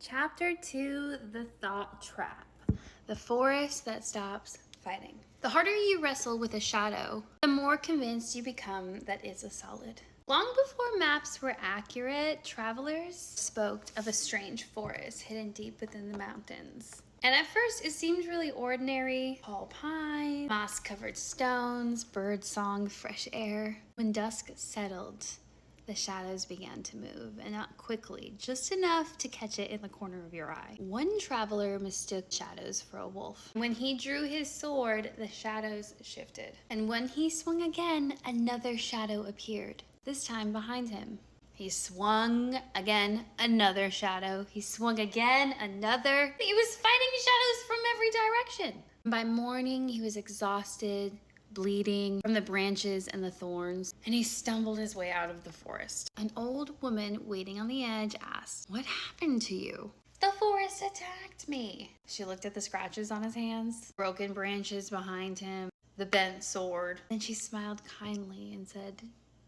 Chapter 2, The Thought Trap. The forest that stops fighting. The harder you wrestle with a shadow, the more convinced you become that it's a solid. Long before maps were accurate, travelers spoke of a strange forest hidden deep within the mountains. And at first, it seemed really ordinary. Tall pine, moss-covered stones, birdsong, fresh air. When dusk settled, the shadows began to move, and not quickly, just enough to catch it in the corner of your eye. One traveler mistook shadows for a wolf. When he drew his sword, the shadows shifted. And when he swung again, another shadow appeared, this time behind him. He swung again, another shadow. He swung again, another. He was fighting shadows from every direction. By morning, he was exhausted, bleeding from the branches and the thorns, and he stumbled his way out of the forest. An old woman waiting on the edge asked, "What happened to you?" "The forest attacked me." She looked at the scratches on his hands, broken branches behind him, the bent sword. Then she smiled kindly and said,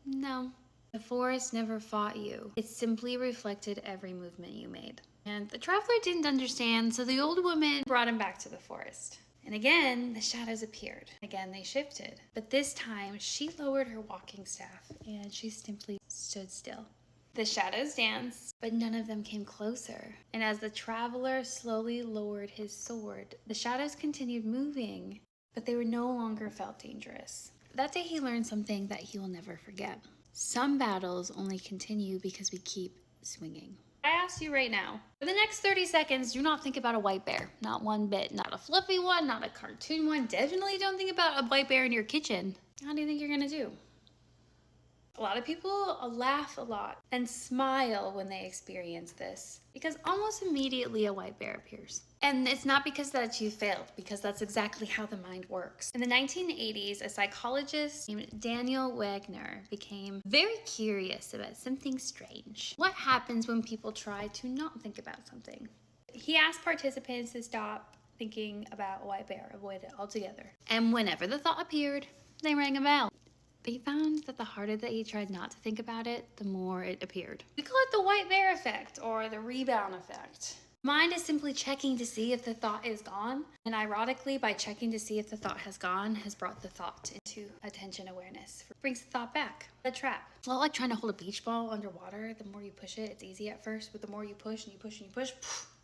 "No, the forest never fought you. It simply reflected every movement you made." And the traveler didn't understand, so the old woman brought him back to the forest. And again, the shadows appeared. Again, they shifted. But this time, she lowered her walking staff, and she simply stood still. The shadows danced, but none of them came closer. And as the traveler slowly lowered his sword, the shadows continued moving, but they were no longer felt dangerous. That day, he learned something that he will never forget. Some battles only continue because we keep swinging. I ask you right now, for the next 30 seconds, do not think about a white bear. Not one bit. Not a fluffy one, not a cartoon one. Definitely don't think about a white bear in your kitchen. How do you think you're gonna do? A lot of people laugh a lot and smile when they experience this because almost immediately a white bear appears. And it's not because that you failed, because that's exactly how the mind works. In the 1980s, a psychologist named Daniel Wagner became very curious about something strange. What happens when people try to not think about something? He asked participants to stop thinking about a white bear, avoid it altogether. And whenever the thought appeared, they rang a bell. They found that the harder that he tried not to think about it, the more it appeared. We call it the white bear effect or the rebound effect. Mind is simply checking to see if the thought is gone. And ironically, by checking to see if the thought has gone, has brought the thought into attention awareness. Brings the thought back. A trap. It's not like trying to hold a beach ball underwater. The more you push it, it's easy at first, but the more you push and you push and you push,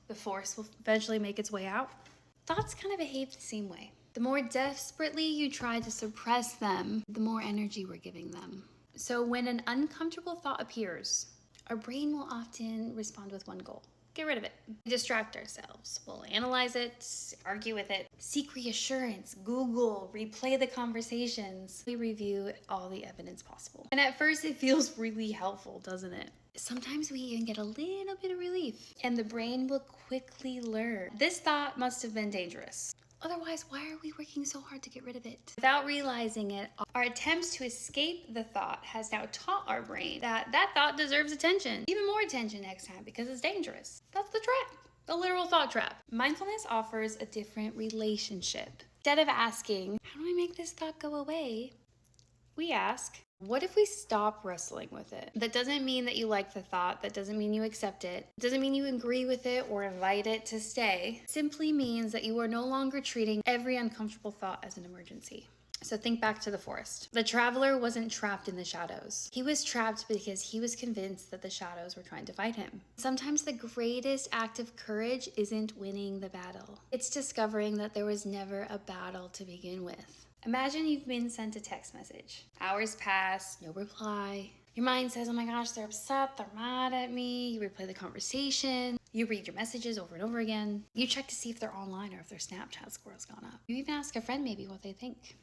the force will eventually make its way out. Thoughts kind of behave the same way. The more desperately you try to suppress them, the more energy we're giving them. So when an uncomfortable thought appears, our brain will often respond with one goal: get rid of it. Distract ourselves. We'll analyze it, argue with it, seek reassurance, Google, replay the conversations. We review all the evidence possible. And at first it feels really helpful, doesn't it? Sometimes we even get a little bit of relief, and the brain will quickly learn this thought must have been dangerous. Otherwise, why are we working so hard to get rid of it? Without realizing it, our attempts to escape the thought has now taught our brain that that thought deserves attention, even more attention next time because it's dangerous. That's the trap, the literal thought trap. Mindfulness offers a different relationship. Instead of asking, how do I make this thought go away? We ask, what if we stop wrestling with it? That doesn't mean that you like the thought. That doesn't mean you accept it. It doesn't mean you agree with it or invite it to stay. It simply means that you are no longer treating every uncomfortable thought as an emergency. So think back to the forest. The traveler wasn't trapped in the shadows. He was trapped because he was convinced that the shadows were trying to fight him. Sometimes the greatest act of courage isn't winning the battle. It's discovering that there was never a battle to begin with. Imagine you've been sent a text message. Hours pass, no reply. Your mind says, oh my gosh, they're upset, they're mad at me. You replay the conversation. You read your messages over and over again. You check to see if they're online or if their Snapchat score has gone up. You even ask a friend maybe what they think.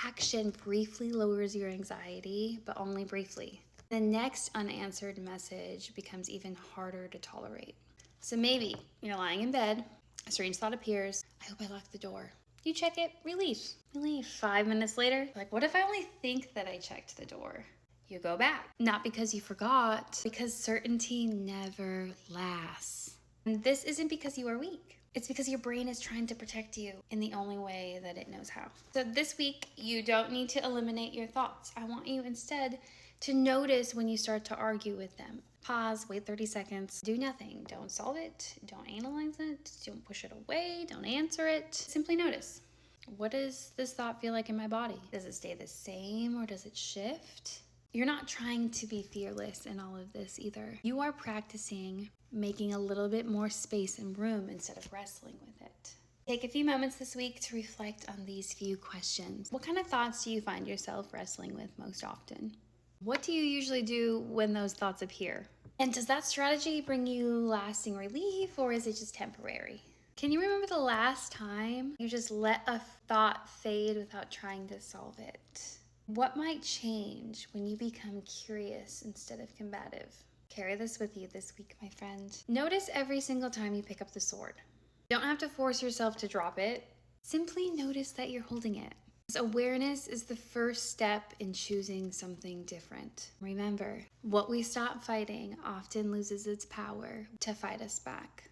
Action briefly lowers your anxiety, but only briefly. The next unanswered message becomes even harder to tolerate. So maybe you're lying in bed, a strange thought appears. I hope I locked the door. You check it, relief. 5 minutes later, like, what if I only think that I checked the door? You go back. Not because you forgot, because certainty never lasts. And this isn't because you are weak. It's because your brain is trying to protect you in the only way that it knows how. So this week, you don't need to eliminate your thoughts. I want you instead To notice when you start to argue with them. Pause, wait 30 seconds, do nothing. Don't solve it, don't analyze it, don't push it away, don't answer it. Simply notice. What does this thought feel like in my body? Does it stay the same or does it shift? You're not trying to be fearless in all of this either. You are practicing making a little bit more space and room instead of wrestling with it. Take a few moments this week to reflect on these few questions. What kind of thoughts do you find yourself wrestling with most often? What do you usually do when those thoughts appear? And does that strategy bring you lasting relief or is it just temporary? Can you remember the last time you just let a thought fade without trying to solve it? What might change when you become curious instead of combative? Carry this with you this week, my friend. Notice every single time you pick up the sword. You don't have to force yourself to drop it. Simply notice that you're holding it. Awareness is the first step in choosing something different. Remember, what we stop fighting often loses its power to fight us back.